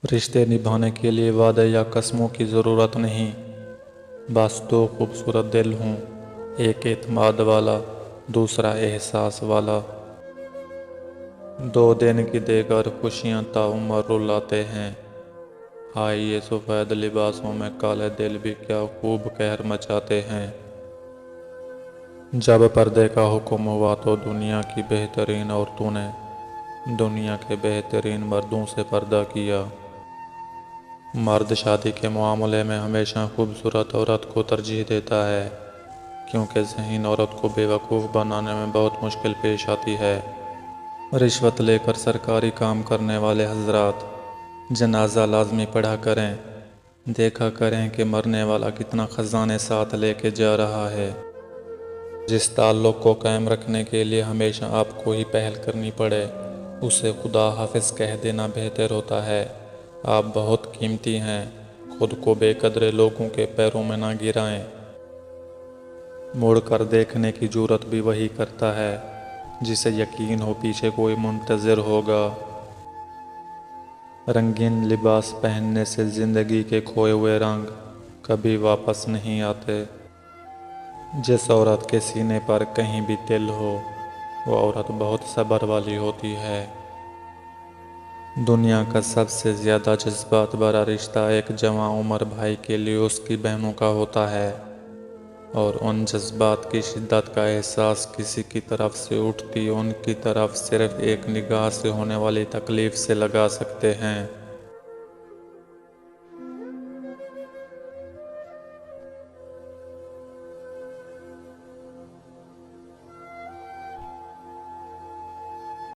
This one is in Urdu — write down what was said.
رشتے نبھانے کے لیے وعدے یا قسموں کی ضرورت نہیں، بس دو خوبصورت دل ہوں، ایک اعتماد والا، دوسرا احساس والا۔ دو دن کی دیگر خوشیاں تعمر رلاتے ہیں، ہائے یہ سفید لباسوں میں کالے دل بھی کیا خوب قہر مچاتے ہیں۔ جب پردے کا حکم ہوا تو دنیا کی بہترین عورتوں نے دنیا کے بہترین مردوں سے پردہ کیا۔ مرد شادی کے معاملے میں ہمیشہ خوبصورت عورت کو ترجیح دیتا ہے، کیونکہ ذہین عورت کو بے وقوف بنانے میں بہت مشکل پیش آتی ہے۔ رشوت لے کر سرکاری کام کرنے والے حضرات، جنازہ لازمی پڑھا کریں، دیکھا کریں کہ مرنے والا کتنا خزانے ساتھ لے کے جا رہا ہے۔ جس تعلق کو قائم رکھنے کے لیے ہمیشہ آپ کو ہی پہل کرنی پڑے، اسے خدا حافظ کہہ دینا بہتر ہوتا ہے۔ آپ بہت قیمتی ہیں، خود کو بے قدر لوگوں کے پیروں میں نہ گرائیں۔ مڑ کر دیکھنے کی جرات بھی وہی کرتا ہے جسے یقین ہو پیچھے کوئی منتظر ہوگا۔ رنگین لباس پہننے سے زندگی کے کھوئے ہوئے رنگ کبھی واپس نہیں آتے۔ جس عورت کے سینے پر کہیں بھی تل ہو، وہ عورت بہت صبر والی ہوتی ہے۔ دنیا کا سب سے زیادہ جذبات بھرا رشتہ ایک جوان عمر بھائی کے لیے اس کی بہنوں کا ہوتا ہے، اور ان جذبات کی شدت کا احساس کسی کی طرف سے اٹھتی ان کی طرف صرف ایک نگاہ سے ہونے والی تکلیف سے لگا سکتے ہیں۔